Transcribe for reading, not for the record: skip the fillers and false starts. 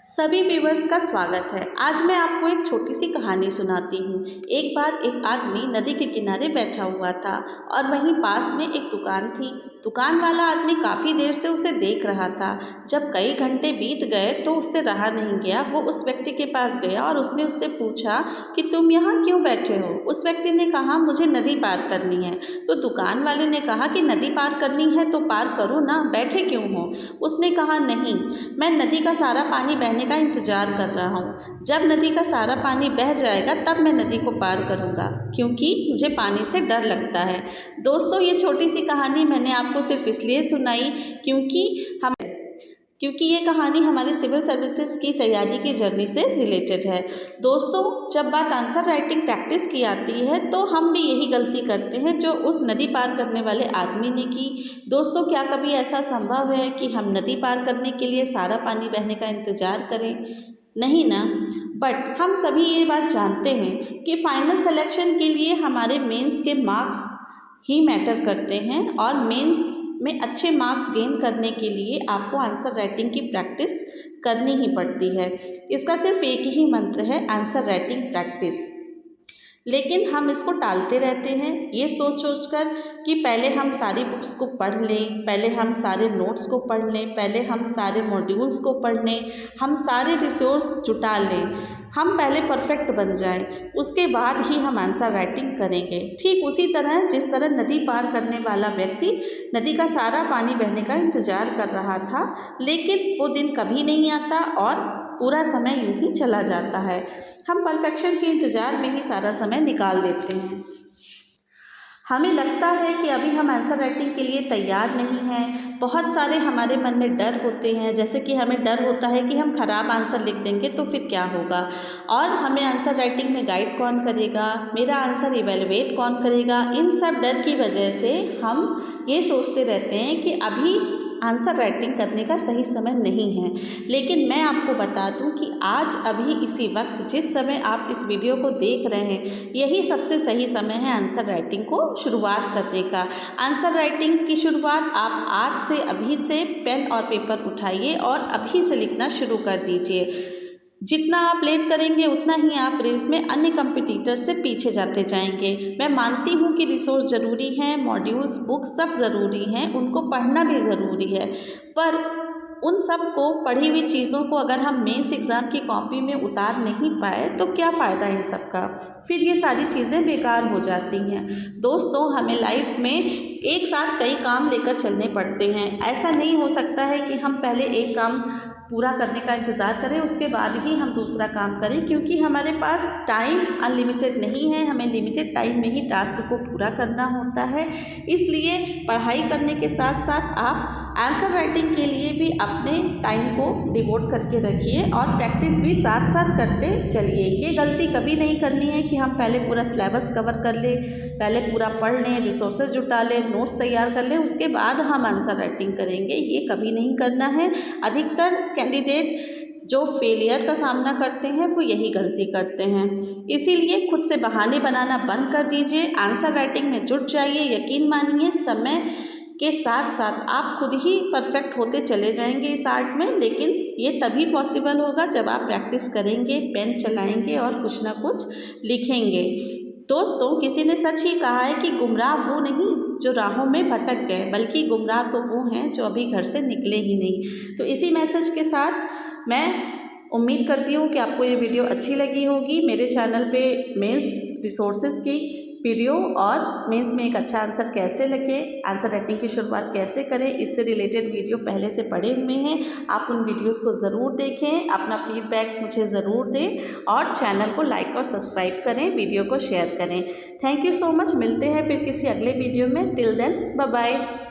सभी व्यूवर्स का स्वागत है। आज मैं आपको एक छोटी सी कहानी सुनाती हूँ। एक बार एक आदमी नदी के किनारे बैठा हुआ था और वहीं पास में एक दुकान थी। दुकान वाला आदमी काफ़ी देर से उसे देख रहा था। जब कई घंटे बीत गए तो उससे रहा नहीं गया। वो उस व्यक्ति के पास गया और उसने उससे पूछा कि तुम यहाँ क्यों बैठे हो। उस व्यक्ति ने कहा मुझे नदी पार करनी है। तो दुकान वाले ने कहा कि नदी पार करनी है तो पार करो ना, बैठे क्यों हो। उसने कहा नहीं, मैं नदी का सारा पानी बहने का इंतज़ार कर रहा हूँ। जब नदी का सारा पानी बह जाएगा तब मैं नदी को पार करूँगा, क्योंकि मुझे पानी से डर लगता है। दोस्तों, ये छोटी सी कहानी मैंने आपको सिर्फ इसलिए सुनाई क्योंकि ये कहानी हमारी सिविल सर्विसेज की तैयारी की जर्नी से रिलेटेड है। दोस्तों, जब बात आंसर राइटिंग प्रैक्टिस की आती है तो हम भी यही गलती करते हैं जो उस नदी पार करने वाले आदमी ने की। दोस्तों, क्या कभी ऐसा संभव है कि हम नदी पार करने के लिए सारा पानी बहने का इंतज़ार करें? नहीं ना। बट हम सभी ये बात जानते हैं कि फाइनल सिलेक्शन के लिए हमारे मेंस के मार्क्स ही मैटर करते हैं और मेंस में अच्छे मार्क्स गेन करने के लिए आपको आंसर राइटिंग की प्रैक्टिस करनी ही पड़ती है। इसका सिर्फ एक ही मंत्र है, आंसर राइटिंग प्रैक्टिस। लेकिन हम इसको टालते रहते हैं ये सोच कर कि पहले हम सारी बुक्स को पढ़ लें, पहले हम सारे नोट्स को पढ़ लें, पहले हम सारे मॉड्यूल्स को पढ़ लें, हम सारे रिसोर्स जुटा लें, हम पहले परफेक्ट बन जाएं, उसके बाद ही हम आंसर राइटिंग करेंगे। ठीक उसी तरह जिस तरह नदी पार करने वाला व्यक्ति नदी का सारा पानी बहने का इंतज़ार कर रहा था, लेकिन वो दिन कभी नहीं आता और पूरा समय यूं ही चला जाता है। हम परफेक्शन के इंतज़ार में ही सारा समय निकाल देते हैं। हमें लगता है कि अभी हम आंसर राइटिंग के लिए तैयार नहीं हैं। बहुत सारे हमारे मन में डर होते हैं, जैसे कि हमें डर होता है कि हम ख़राब आंसर लिख देंगे तो फिर क्या होगा, और हमें आंसर राइटिंग में गाइड कौन करेगा, मेरा आंसर इवेलुएट कौन करेगा। इन सब डर की वजह से हम ये सोचते रहते हैं कि अभी आंसर राइटिंग करने का सही समय नहीं है। लेकिन मैं आपको बता दूं कि आज अभी इसी वक्त जिस समय आप इस वीडियो को देख रहे हैं, यही सबसे सही समय है आंसर राइटिंग को शुरुआत करने का। आंसर राइटिंग की शुरुआत आप आज से, अभी से पेन और पेपर उठाइए और अभी से लिखना शुरू कर दीजिए। जितना आप लेट करेंगे उतना ही आप रेस में अन्य कंपटीटर से पीछे जाते जाएंगे। मैं मानती हूँ कि रिसोर्स ज़रूरी हैं, मॉड्यूल्स, बुक्स सब ज़रूरी हैं, उनको पढ़ना भी ज़रूरी है, पर उन सब को, पढ़ी हुई चीज़ों को अगर हम मेंस एग्ज़ाम की कॉपी में उतार नहीं पाए तो क्या फ़ायदा इन सब का, फिर ये सारी चीज़ें बेकार हो जाती हैं। दोस्तों, हमें लाइफ में एक साथ कई काम लेकर चलने पड़ते हैं। ऐसा नहीं हो सकता है कि हम पहले एक काम पूरा करने का इंतज़ार करें उसके बाद ही हम दूसरा काम करें, क्योंकि हमारे पास टाइम अनलिमिटेड नहीं है। हमें लिमिटेड टाइम में ही टास्क को पूरा करना होता है। इसलिए पढ़ाई करने के साथ साथ आप आंसर राइटिंग के लिए भी अपने टाइम को डिवोट करके रखिए और प्रैक्टिस भी साथ साथ करते चलिए। ये गलती कभी नहीं करनी है कि हम पहले पूरा सिलेबस कवर कर लें, पहले पूरा पढ़ लें, रिसोर्सेज जुटा लें, नोट्स तैयार कर लें, उसके बाद हम आंसर राइटिंग करेंगे। ये कभी नहीं करना है। अधिकतर कैंडिडेट जो फेलियर का सामना करते हैं वो यही गलती करते हैं। इसीलिए खुद से बहाने बनाना बंद कर दीजिए, आंसर राइटिंग में जुट जाइए। यकीन मानिए, समय के साथ साथ आप खुद ही परफेक्ट होते चले जाएंगे इस आर्ट में। लेकिन ये तभी पॉसिबल होगा जब आप प्रैक्टिस करेंगे, पेन चलाएंगे और कुछ ना कुछ लिखेंगे। दोस्तों, किसी ने सच ही कहा है कि गुमराह वो नहीं जो राहों में भटक गए, बल्कि गुमराह तो वो हैं जो अभी घर से निकले ही नहीं। तो इसी मैसेज के साथ मैं उम्मीद करती हूँ कि आपको ये वीडियो अच्छी लगी होगी। मेरे चैनल पे मेंस रिसोर्सेज की वीडियो और मेंस में एक अच्छा आंसर कैसे लिखें, आंसर राइटिंग की शुरुआत कैसे करें, इससे रिलेटेड वीडियो पहले से पड़े हुए हैं। आप उन वीडियोस को ज़रूर देखें, अपना फीडबैक मुझे ज़रूर दें और चैनल को लाइक और सब्सक्राइब करें, वीडियो को शेयर करें। Thank you so much. मिलते हैं फिर किसी अगले वीडियो में। Till then, bye bye.